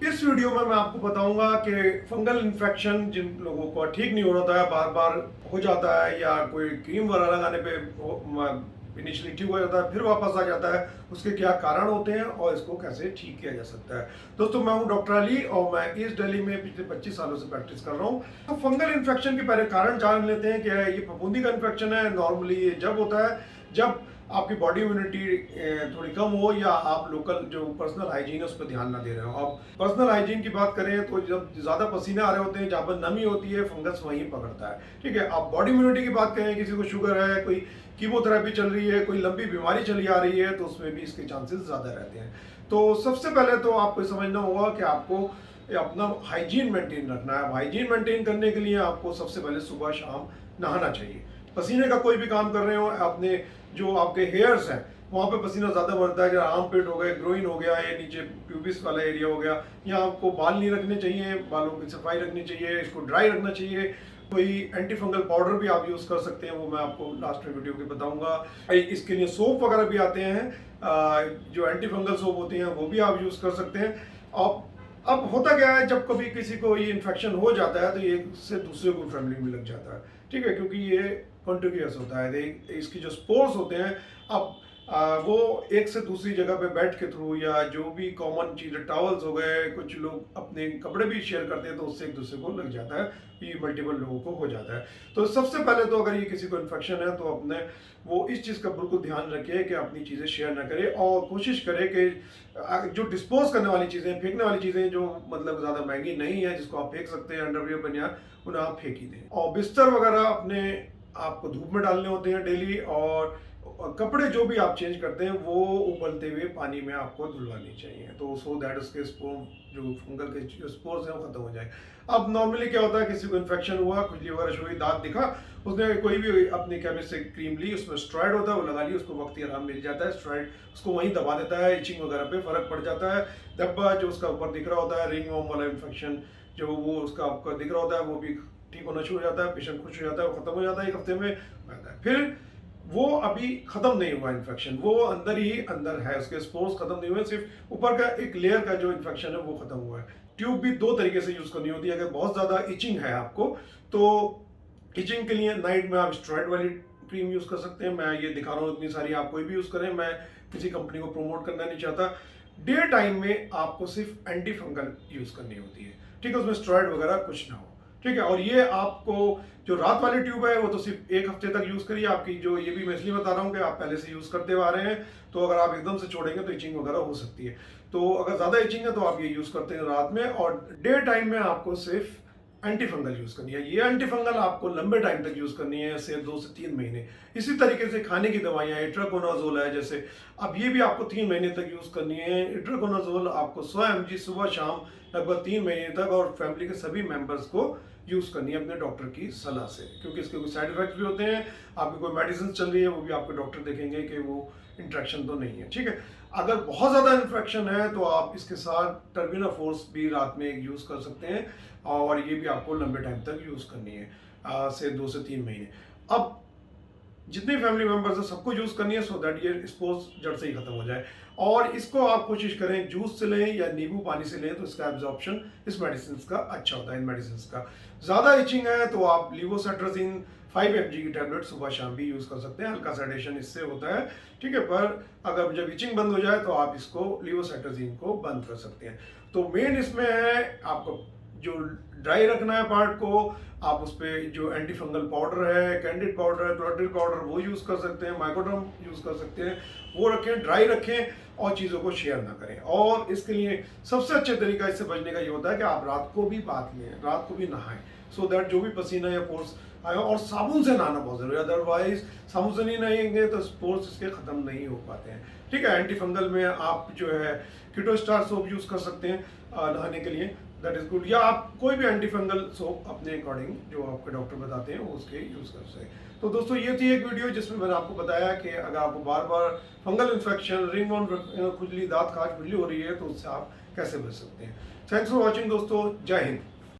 इस वीडियो में मैं आपको बताऊंगा कि फंगल इन्फेक्शन जिन लोगों को ठीक नहीं हो रहा है, बार बार हो जाता है या कोई क्रीम वगैरह लगाने पे इनिशियली ठीक हो जाता है फिर वापस आ जाता है, उसके क्या कारण होते हैं और इसको कैसे ठीक किया जा सकता है। दोस्तों, मैं हूं डॉक्टर अली और मैं ईस्ट दिल्ली में पिछले 25 सालों से प्रैक्टिस कर रहा हूं। तो फंगल इन्फेक्शन के पहले कारण जान लेते हैं कि ये फफूंदी का इन्फेक्शन है। नॉर्मली ये जब होता है जब आपकी बॉडी इम्यूनिटी थोड़ी कम हो या आप लोकल जो पर्सनल हाइजीन है उस पर ध्यान ना दे रहे हो। अब पर्सनल हाइजीन की बात करें तो जब ज़्यादा पसीने आ रहे होते हैं, जहाँ पर नमी होती है, फंगस वहीं पकड़ता है। ठीक है। अब बॉडी इम्यूनिटी की बात करें, किसी को शुगर है, कोई कीमोथेरेपी चल रही है, कोई लंबी बीमारी चली आ रही है, तो उसमें भी इसके चांसेस ज़्यादा रहते हैं। तो सबसे पहले तो आपको समझना होगा कि आपको अपना हाइजीन मेंटेन रखना है। हाइजीन मेंटेन करने के लिए आपको सबसे पहले सुबह शाम नहाना चाहिए। पसीने का कोई भी काम कर रहे हो, अपने जो आपके हेयर्स हैं वहाँ पे पसीना ज़्यादा बढ़ता है, जैसे आर्म पिट हो गए, ग्रोइन हो गया, या नीचे प्यूबिस वाला एरिया हो गया, यहाँ आपको बाल नहीं रखने चाहिए, बालों की सफाई रखनी चाहिए, इसको ड्राई रखना चाहिए। कोई एंटी फंगल पाउडर भी आप यूज़ कर सकते हैं, वो मैं आपको लास्ट में वीडियो के बताऊंगा। इसके लिए सोप वगैरह भी आते हैं, जो एंटी फंगल सोप होते हैं वो भी आप यूज़ कर सकते हैं। अब होता क्या है, जब कभी किसी को ये इन्फेक्शन हो जाता है तो ये एक से दूसरे को फैमिली में लग जाता है। ठीक है, क्योंकि ये कॉन्टिग्यूस होता है। इसकी जो स्पोर्स होते हैं, अब वो एक से दूसरी जगह पे बेड के थ्रू या जो भी कॉमन चीज़ें, टॉवल्स हो गए, कुछ लोग अपने कपड़े भी शेयर करते हैं, तो उससे एक दूसरे को लग जाता है। ये मल्टीपल लोगों को हो जाता है। तो सबसे पहले तो अगर ये किसी को इन्फेक्शन है तो अपने वो इस चीज़ का बिल्कुल ध्यान रखे कि अपनी चीज़ें शेयर ना करे, और कोशिश करे कि जो डिस्पोज करने वाली चीज़ें, फेंकने वाली चीज़ें जो मतलब ज़्यादा महंगी नहीं है, जिसको आप फेंक सकते हैं, अंडरवियर बनियान, उन्हें आप फेंक ही दें। और बिस्तर वगैरह अपने आपको धूप में डालने होते हैं डेली, और कपड़े जो भी आप चेंज करते हैं वो उबलते हुए पानी में आपको धुलवानी चाहिए, तो सो दैट उसके स्पोर, जो फंगल के जो स्पोर्स हैं वो खत्म हो जाए। अब नॉर्मली क्या होता है, किसी को इन्फेक्शन हुआ, खुजली वगैरह हुई, दांत दिखा, उसने कोई भी अपनी केमिस्ट से क्रीम ली, उसमें स्टेरॉइड होता है, वो लगा ली, उसको वक्ती आराम मिल जाता है। स्टेरॉइड उसको वहीं दबा देता है, इचिंग वगैरह पे फर्क पड़ जाता है। धब्बा जो उसका ऊपर दिख रहा होता है, रिंग वॉर्म वाला इन्फेक्शन जो वो उसका आपका दिख रहा होता है, वो भी ठीक होना शुरू हो जाता है, पेशेंट खुश हो जाता है, वो खत्म हो जाता है एक हफ्ते में रहता है। फिर वो अभी खत्म नहीं हुआ इन्फेक्शन, वो अंदर ही अंदर है, उसके स्पोर्स खत्म नहीं हुए, सिर्फ ऊपर का एक लेयर का जो इन्फेक्शन है वो खत्म हुआ है। ट्यूब भी दो तरीके से यूज करनी होती है। अगर बहुत ज्यादा इचिंग है आपको, तो इचिंग के लिए नाइट में आप स्टेरॉइड वाली क्रीम यूज कर सकते हैं। मैं ये दिखा रहा हूँ, इतनी सारी आप कोई भी यूज करें, मैं किसी कंपनी को प्रमोट करना नहीं चाहता। डे टाइम में आपको सिर्फ एंटी फंगल यूज करनी होती है। ठीक है, उसमें स्टेरॉइड वगैरह कुछ ना हो। ठीक है, और ये आपको जो रात वाली ट्यूब है वो तो सिर्फ एक हफ्ते तक यूज करिए। आपकी जो, ये भी मैं इसलिए बता रहा हूँ कि आप पहले से यूज करते हुए आ रहे हैं, तो अगर आप एकदम से छोड़ेंगे तो इचिंग वगैरह हो सकती है। तो अगर ज्यादा इचिंग है तो आप ये यूज करते हैं रात में, और डे टाइम में आपको सिर्फ एंटी फंगल यूज करनी है। ये एंटी फंगल आपको लंबे टाइम तक यूज करनी है, से 2 से 3 महीने। इसी तरीके से खाने की दवाइयां, इट्राकोनाजोल है जैसे, अब ये भी आपको 3 महीने तक यूज करनी है। इट्राकोनाजोल आपको 100 mg सुबह शाम लगभग 3 महीने तक, और फैमिली के सभी मेंबर्स को यूज करनी है अपने डॉक्टर की सलाह से, क्योंकि इसके कुछ साइड इफेक्ट्स भी होते हैं। आपकी कोई मेडिसिन चल रही है वो भी आपके डॉक्टर देखेंगे कि वो इंट्रैक्शन तो नहीं है। ठीक है, अगर बहुत ज़्यादा इन्फेक्शन है तो आप इसके साथ टर्बिना फोर्स भी रात में यूज़ कर सकते हैं, और ये भी आपको लंबे टाइम तक यूज़ करनी है, से 2 से 3 महीने। अब जितने फैमिली मेंबर्स हैं सबको यूज़ करनी है, सो दैट ये स्पोर्स जड़ से ही खत्म हो जाए। और इसको आप कोशिश करें जूस से लें या नींबू पानी से लें, तो इसका एब्जॉर्प्शन इस मेडिसिन का अच्छा होता है। इन मेडिसिन का ज़्यादा इचिंग है तो आप लिवोसेट्राजिन 5 mg की टैबलेट सुबह शाम भी यूज़ कर सकते हैं, हल्का सेडेशन इससे होता है। ठीक है, पर अगर जब इचिंग बंद हो जाए तो आप इसको लिवोसेट्राजिन को बंद कर सकते हैं। तो मेन इसमें है आपको जो ड्राई रखना है पार्ट को, आप उस पर जो एंटी फंगल पाउडर है, कैंडिड पाउडर है, क्लोराटिल पाउडर, वो यूज़ कर सकते हैं, माइकोडर्म यूज़ कर सकते हैं, वो रखें, ड्राई रखें, और चीज़ों को शेयर ना करें। और इसके लिए सबसे अच्छा तरीका इससे बचने का ये होता है कि आप रात को भी बात लें, रात को भी नहाएं, सो दैट जो भी पसीना या पोर्स आए, और साबुन से नहाना बहुत जरूरी है, अदरवाइज साबुन से नहीं नहाएंगे तो स्पोर्स इसके खत्म नहीं हो पाते हैं। ठीक है, एंटी फंगल में आप जो है कीटोस्टार सोप यूज़ कर सकते हैं नहाने के लिए, दैट इज गुड, या आप कोई भी एंटी फंगल सोप अपने अकॉर्डिंग जो आपके डॉक्टर बताते हैं वो उसके यूज़ कर सकते हैं। तो दोस्तों, ये थी एक वीडियो जिसमें मैंने आपको बताया कि अगर आपको बार बार फंगल इन्फेक्शन, रिंगवर्म खुजली, दांत खाज खुजली हो रही है तो उससे आप कैसे बच सकते हैं। थैंक्स फॉर वॉचिंग दोस्तों, जय हिंद।